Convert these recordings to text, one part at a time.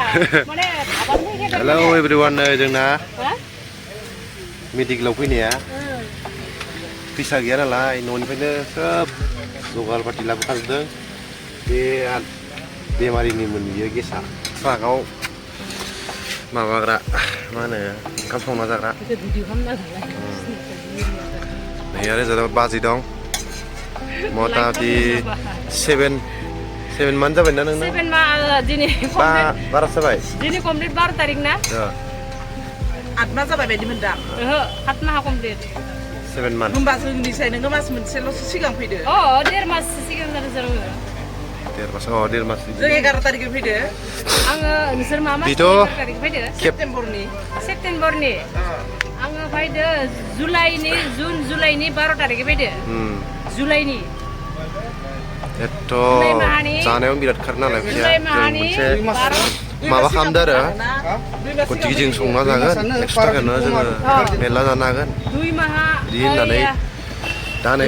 Hello everyone, जोंना मेडिकेलाव फैनाया फैसा गैया नालाय न'निफ्रायनो सोब जगार पाति लाबोखाजोबदों बे बेमारिनिमोन बियो गेसा ट्राकआव माबाग्रा मा होनो ओंखाम संना जाग्रा नै आरो जोंना बाजै दं मथा मथि 7 month जाबाय ना नोंना 7 month दिनै बारा जाबाय दिनै कमप्लिट 12 तारिख ना 8 माह जाबाय बायदि मोनदां ओहो 7 माह कमप्लिट 7 month होमबा जोंनिसाय नोङो मास मोनसेल'सो सिगां फैदो देर मास सिगां जादों जोङो देर मास जों 11 तारिखै फैदो आङो नोंसोर मा मास 11 तारिख फैदो सेप्तेम्बरनि आङो फैदो जुन जुलाइनि 12 तारिखै फैदो जुलाइनि एथ' जानायाव बिराद खारो नालाय फैसाया जों मोनसे माबा खालामदो आरो गतिके जों संना जागोन 100 थाखानो जोङो मेरला जानो हागोन बिदि होननानै दा नै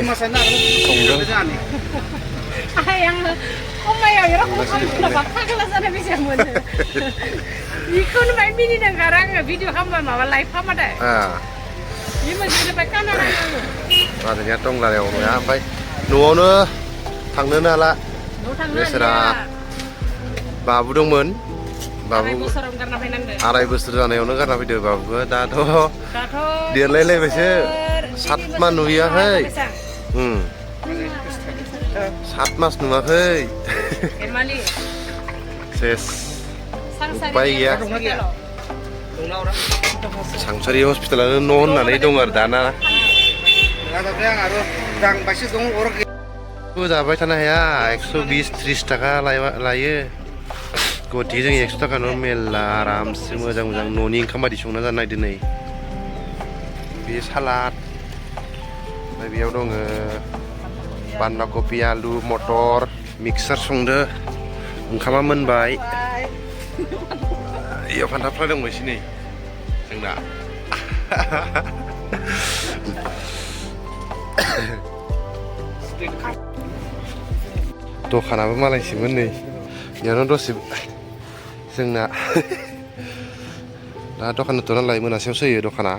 संदों आङो खमायाव एरखम खालामब्ला फागला जानाय बेसे मोनो बेखौनो बाय मिनिदों आरो आङो भिडिअ खालामबा माबा लाइभ खालामबाथाय बे मोनसेनिफ्राय कानाडा आङो बाजैनिया टंलायाव नङा ओमफ्राय न'आवनो थांनोनो हाला बेसोरा बाबु दंमोन बाबु 2.5 बोसोर जानायावनो गारना फैदो बाबुखौ दाथ' देरलायलायबायसो 7 माह नुहैयाखै 7 मास नुवाखै सेस उपाय गैया सांसारि हस्पिटालानो न' होननानै दं आरो दाना जाबाय थानो हाया 120-30 थाखा लायो गतिके जों 100 थाखानो मेरला आरामसे मोजां न'नि ओंखाम बायदि संना जानो नागिरदों नै बे सालाद ओमफ्राय बेयाव दङ बान्दा कबि आलु मटर मिक्सार संदो ओंखामा मोनबाय इयाव फान्थाव फ्राय दंबायसै नै जोंना दखानाबो मालायसोमोन नै बेयावनो दसे जोंना दा दखान होथ' नालाय मोनासेयावसो होयो दखाना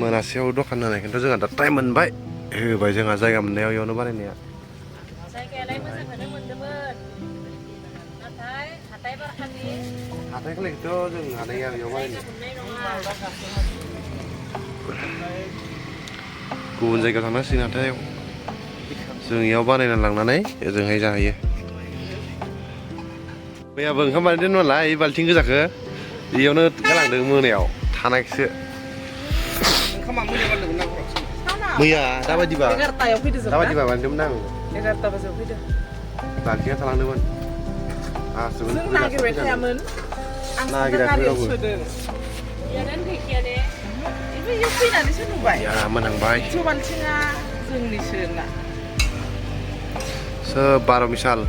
मोनासेयाव दखान होनाय खिन्थु जोंहा दा टाइम मोनबाय होबाय जोंहा जायगा मोननायाव इयावनो बानायनाया जायगायालाय मोजांखौनो मोनदोंमोन नाथाय हाथाय खालिथ' जों हानाया बेयाव बानायनो गुबुन जायगायाव थांनांसिगोन हाथायाव जों इयाव बानायना लांनानै ओजोंहाय जाहैयो मैयाबो ओंखाम बानायदों नालाय बाल्थिं गोजाखौ इयावनो गालांदों मोनायाव थानायखौसो मैया दाबायदिबा बानायदोंमोन आं 11 बाजियाव फैदो बाल्थिङा थालांदोंमोन जों नागिरबाय थायामोन आं गारियाव सोदों इयाव फैनानैसो नुबाय मोनहांबाय बाल्थिङा जोंनिसो ना सोब 12 मिसाल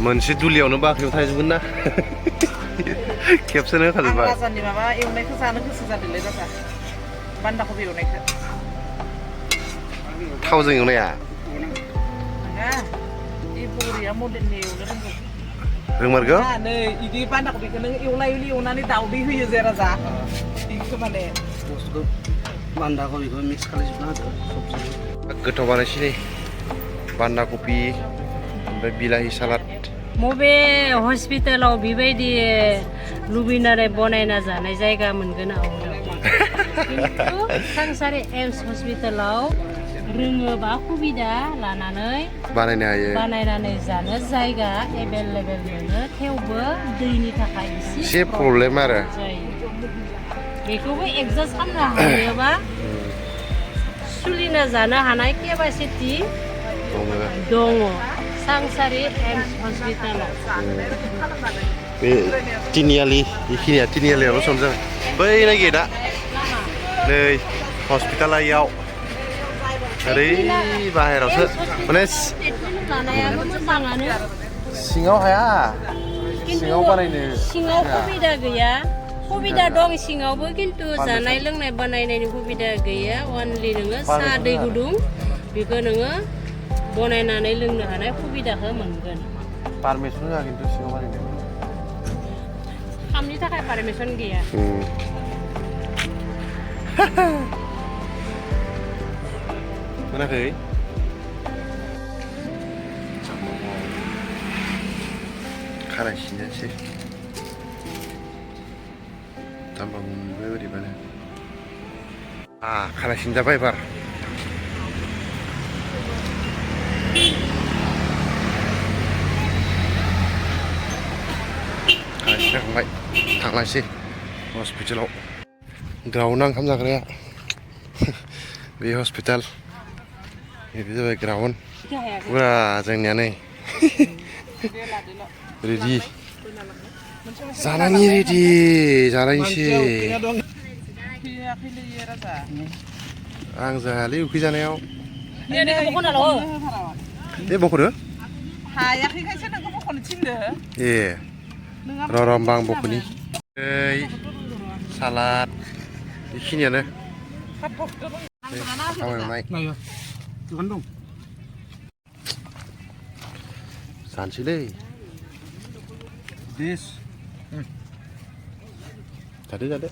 मोनसे दुलियावनो बाख्रियाव थाजोबगोन ना खेबसेनो होखाजोबबाय राजानि माबा एवनायखौ जानो गोसो जादोंलै राजा बान्दा कबि एवनायखौ थावजों एवनाया नङा इ बरिया मडेलनि एवनो रोंमारगौ नै इदि बान्दा कबिखौ नों एवनानै दाउदै होयो जे राजा इखौ माने बान्दा कबिखौ मिक्स खालामजोबना होदो गोथाव बानायसै नै बान्दा कबि ओमफ्राय बिलाहि सालाद मबे हस्पिटालाव बेबायदि लुबैनानै बनायना जानाय जायगा मोनगोन खिन्थु सांसारि एम्स हस्पिटालाव रोङोबा सुबिदा लानानै बानायनानै जानो जायगा एभेलेबेल मोनो थेवबो दैनि थाखाय एसे प्रब्लेम आरो बेखौबो एडजास्ट खालामनो हायोबा सोलिना जानो हानाय केपासिटि दङ सांसारि एम्स हस्पिटालाव बे तिनिआलि बेखिनिया तिनिआलियावल' सम जाबाय बै नायगेदा नै हस्पिटाला इयाव ओरै बाहेरावसो माने सिङाव हाया सिङाव बानायनो सिङाव सुबिदा गैया सुबिदा दं सिङावबो खिन्थु जानाय लोंनाय बानायनायनि सुबिदा गैया अनलि नोङो साहा दै गुदुं बेखौ नोङो बनायनानै लोंनो हानाय सुबिदाखौ मोनगोन पारमिसन होआ खिन्थु सिङाव बानायनो खामनि थाखाय पारमिसन गैया मोनाखै खानाय सिनजानोसै जाम्बा मोनबाय बोरैबानो खानाय सिनजाबाय एबार खानाय सिनजाखांबाय थांलायसै हस्पिटालाव ग्राउन्डआ ओंखाम जाग्राया बे हस्पिटाल बे जाबाय ग्राउन्ड पुरा जोंनिया नै रेडि जानायनि रेडि जानायनिसै आं जायालै उखै जानायाव ए बख'दो हायाखैखायसो नोंखौ बख'नो थिनदो ए र' होमबा आं बख'नि सालाद बेखिनियानो जानोसैलै जादो जादो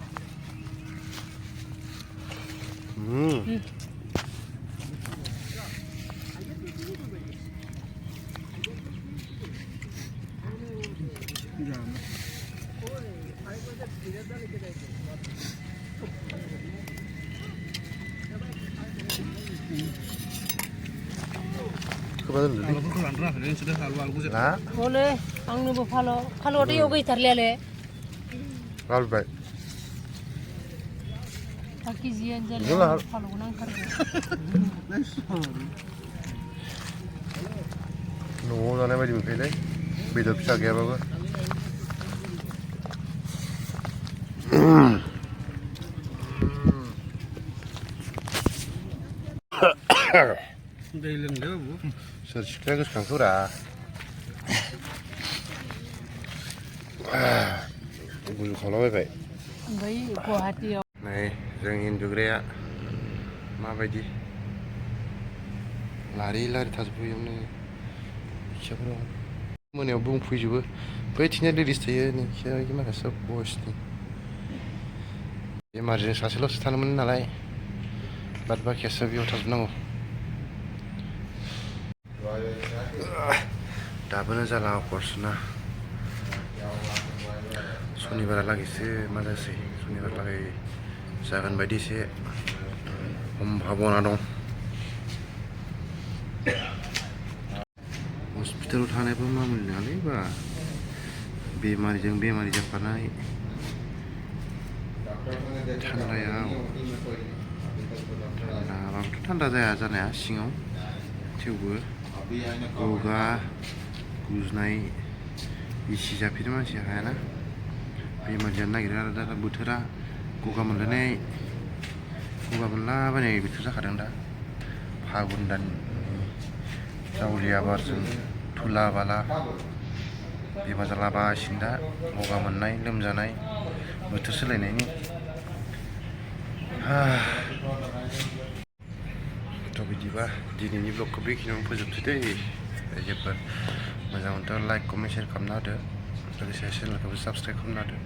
हले आंनोबो फालोआथ' इयाव गैथारलियाले लाबोबाय केजियानो जाले फालोखौ नांथारगौ न'आव जानाय बायदि मोनखायोलै बेदर फिसा गैयाबाबो दै लोंदो सोर सिख्लाया गोसोखांखोरा गुलु खालामलाबायबाय बै गुवाहाटियाव नै जोंनि उन्दुग्राया माबायदि लारि लारि थाजोबो बेयावनो खियाफोराव मोनायाव बुंफैजोबो बैथिंजाय लेडिस थायो नै खिया माखासे बयसनि बेमारजों सासेल'सो थानो मोनो नालाय बाद बाखियासो बेयाव थाजोबनांगौ दाबोनो जाला अपारेसना सनिबारालागैसो मा जासै सनिबारलागै जागोन बायदि एसे सम्भाबना दं हस्पिटालाव थानायबो मामुलि नङालै बा बेमारिजों बेमारि जाफानाय थान्दायाव थान्दाबाबोथ' थान्दा जाया जानाया सिङाव थेवबो गगा गुजुनाय गिसि जाफेरो मानसिया हायाना बेमार जानो नागिरो आरो दा बोथोरा गगा मोनलाबायनाय बोथोर जाखादों दा फागुन दान जावलिया बारजों थुला बाला बेमार जालाबासिनो दा गगा मोननाय लोमजानाय बोथोर सोलायनायनि थ' बिदिबा दिनैनि ब्लगखौ बेखिनियावनो फोजोबसै दै जेब्ला मोजां मोनदों लाइक कमेन्ट शेयार खालामना होदो लोगोसे चेनेलखौबो साबस्क्राइब खालामना होदो